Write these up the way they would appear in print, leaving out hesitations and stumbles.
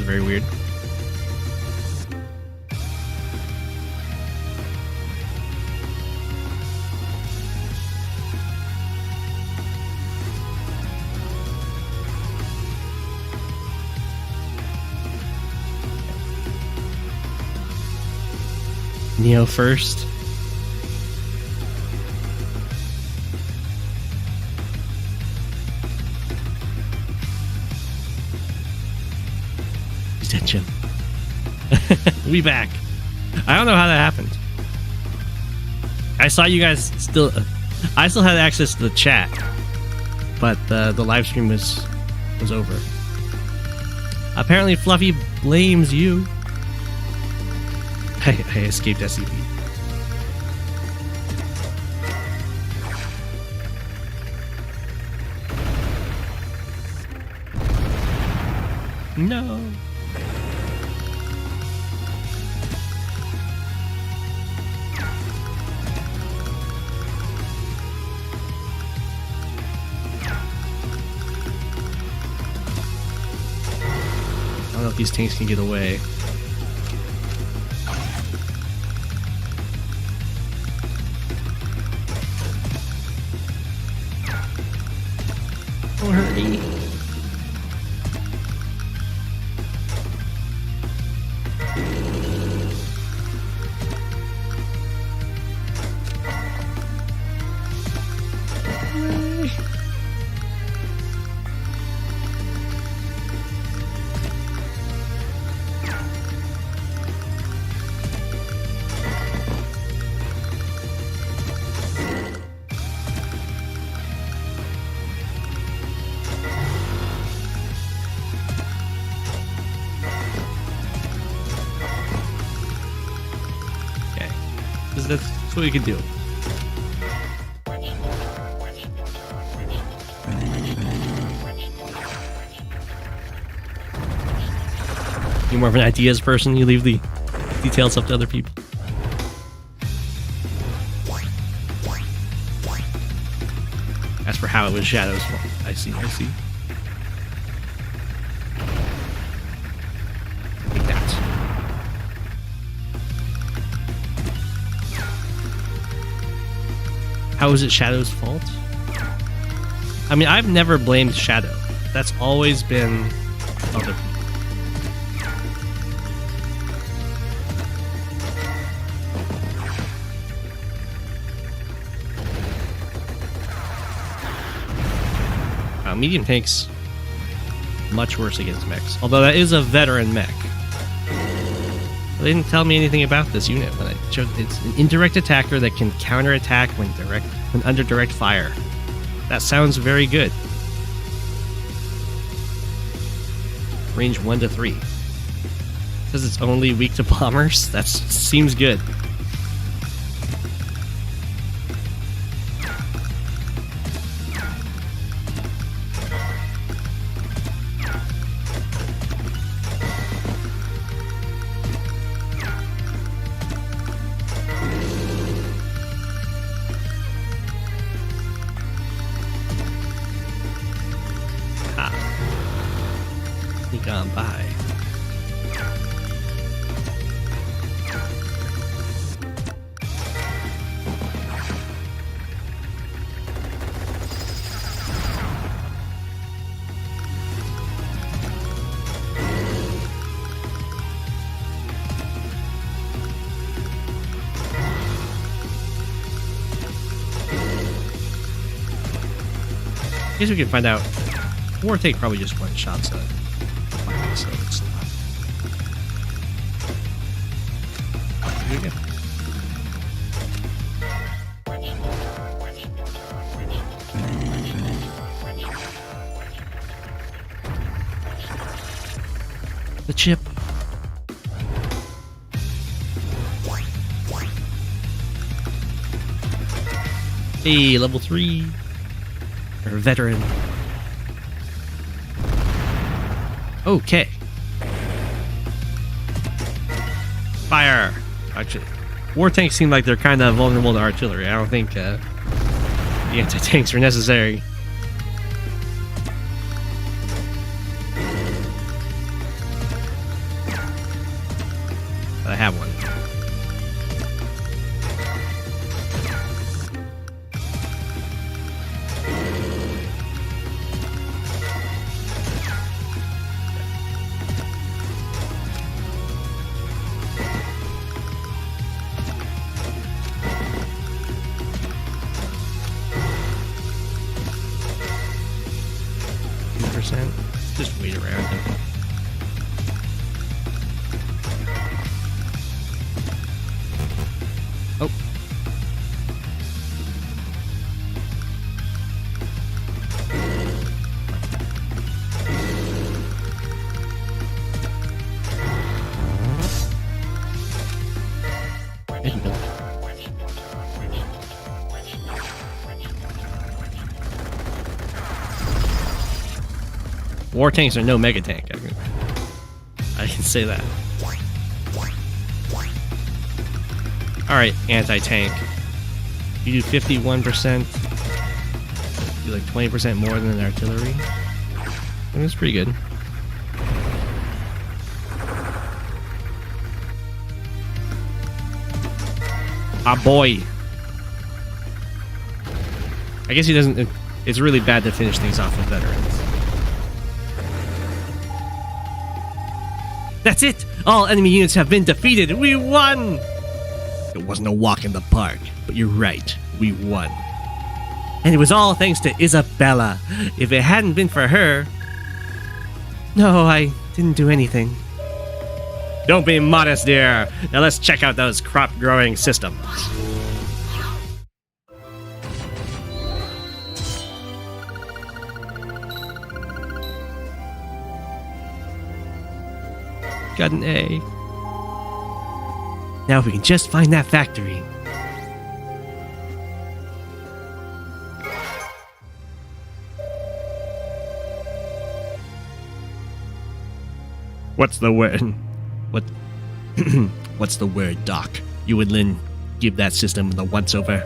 was very weird. Neo first. He's dead, Jim. We back. I don't know how that happened. I saw you guys still. I still had access to the chat, but the live stream was over. Apparently, Fluffy blames you. I escaped SCP. No. I don't know if these tanks can get away. Don't hurt me. That's what you can do. You're more of an ideas person, you leave the details up to other people. As for how it was Shadow's fault, I see. Like that. How is it Shadow's fault? I mean, I've never blamed Shadow. That's always been other people. Medium tanks much worse against mechs. Although that is a veteran mech. They didn't tell me anything about this unit when I chose. It's an indirect attacker that can counterattack when under direct fire. That sounds very good. Range 1 to 3. Says it's only weak to bombers. That seems good. Gone by. I guess we can find out. War take probably just one shot, so it's not. Here we go. The chip. Hey, level 3. Or veteran. Okay. Fire! Actually, war tanks seem like they're kind of vulnerable to artillery. I don't think the anti-tanks are necessary. just wait around him. Oh. War tanks are no mega tank. I can say that. Alright, anti-tank. You do 51%. You do like 20% more than an artillery. That's pretty good. Ah boy. I guess he doesn't. It's really bad to finish things off with veterans. That's it! All enemy units have been defeated! We won! It wasn't a walk in the park, but you're right. We won. And it was all thanks to Isabella. If it hadn't been for her... No, I didn't do anything. Don't be modest, dear. Now let's check out those crop growing systems. Got an A. Now if we can just find that factory. What's the word? What? What's the word, Doc? You and Lynn give that system the once-over.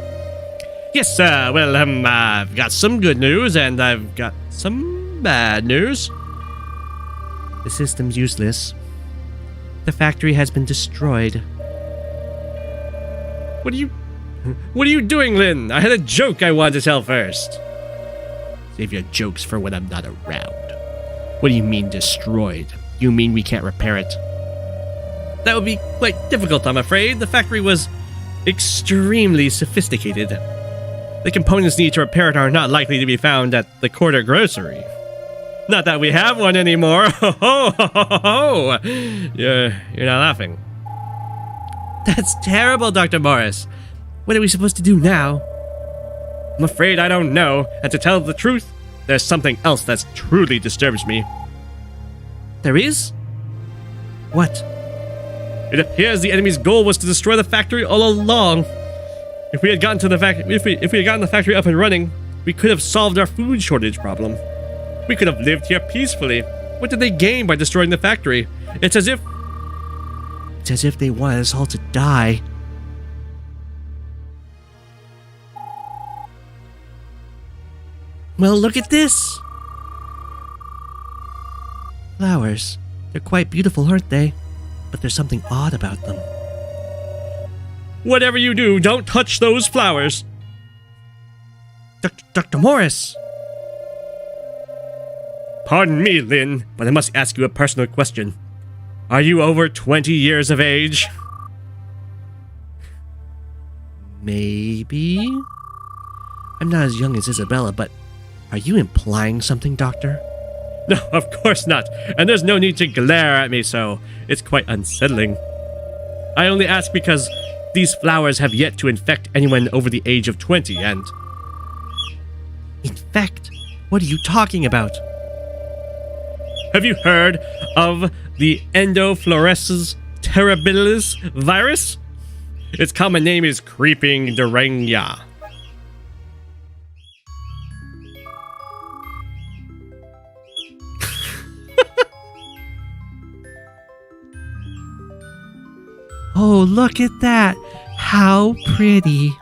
Yes, sir. Well, I've got some good news and I've got some bad news. The system's useless. The factory has been destroyed. What are you doing, Lynn? I had a joke I wanted to tell first. Save your jokes for when I'm not around. What do you mean destroyed? You mean we can't repair it? That would be quite difficult, I'm afraid. The factory was extremely sophisticated. The components needed to repair it are not likely to be found at the corner grocery. Not that we have one anymore. Ho, ho, ho, ho, ho. You're not laughing. That's terrible, Dr. Morris. What are we supposed to do now? I'm afraid I don't know. And to tell the truth, there's something else that truly disturbs me. There is? What? It appears the enemy's goal was to destroy the factory all along. If we had gotten to the if we had gotten the factory up and running, we could have solved our food shortage problem. We could have lived here peacefully. What did they gain by destroying the factory? It's as if they wanted us all to die. Well, look at this. Flowers. They're quite beautiful, aren't they? But there's something odd about them. Whatever you do, don't touch those flowers. Dr. Morris! Pardon me, Lynn, but I must ask you a personal question. Are you over 20 years of age? Maybe? I'm not as young as Isabella, but are you implying something, Doctor? No, of course not, and there's no need to glare at me so. It's quite unsettling. I only ask because these flowers have yet to infect anyone over the age of 20, and... Infect? What are you talking about? Have you heard of the Endofluorescence terribilis virus? Its common name is creeping derangya. Oh, look at that. How pretty.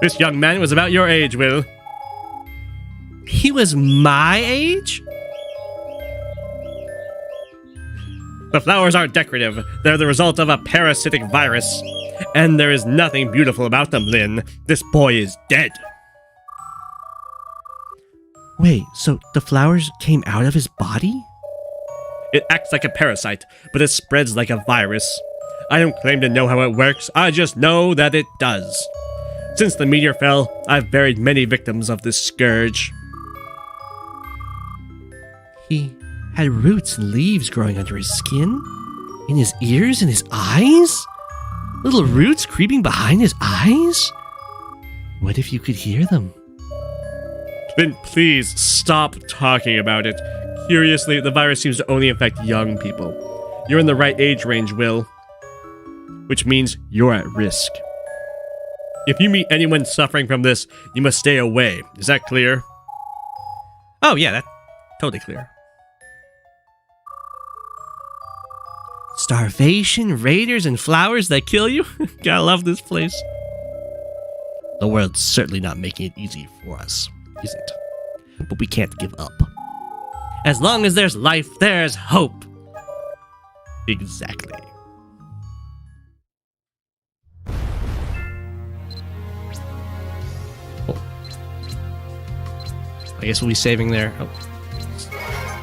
This young man was about your age, Will. He was my age? The flowers aren't decorative. They're the result of a parasitic virus. And there is nothing beautiful about them, Lynn. This boy is dead. Wait, so the flowers came out of his body? It acts like a parasite, but it spreads like a virus. I don't claim to know how it works, I just know that it does. Since the meteor fell, I've buried many victims of this scourge. He had roots and leaves growing under his skin, in his ears and his eyes? Little roots creeping behind his eyes? What if you could hear them? Clint, please stop talking about it. Curiously, the virus seems to only infect young people. You're in the right age range, Will. Which means you're at risk. If you meet anyone suffering from this, you must stay away. Is that clear? Oh yeah, that's totally clear. Starvation, raiders, and flowers that kill you? Gotta love this place. The world's certainly not making it easy for us, is it? But we can't give up. As long as there's life, there's hope. Exactly. Oh. I guess we'll be saving there. Oh.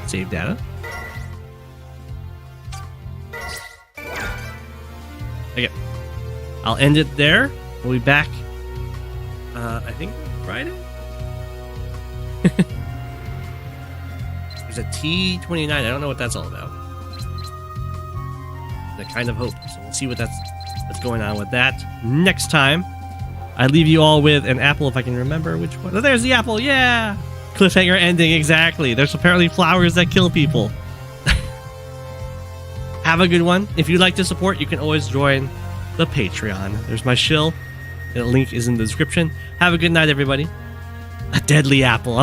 Save data. Okay. I'll end it there. We'll be back, I think, Friday? There's a T-29. I don't know what that's all about. The kind of hope. So we'll see what's going on with that next time. I leave you all with an apple if I can remember which one. Oh, there's the apple. Yeah. Cliffhanger ending. Exactly. There's apparently flowers that kill people. Have a good one. If you'd like to support, you can always join the Patreon. There's my shill. The link is in the description. Have a good night, everybody. A deadly apple.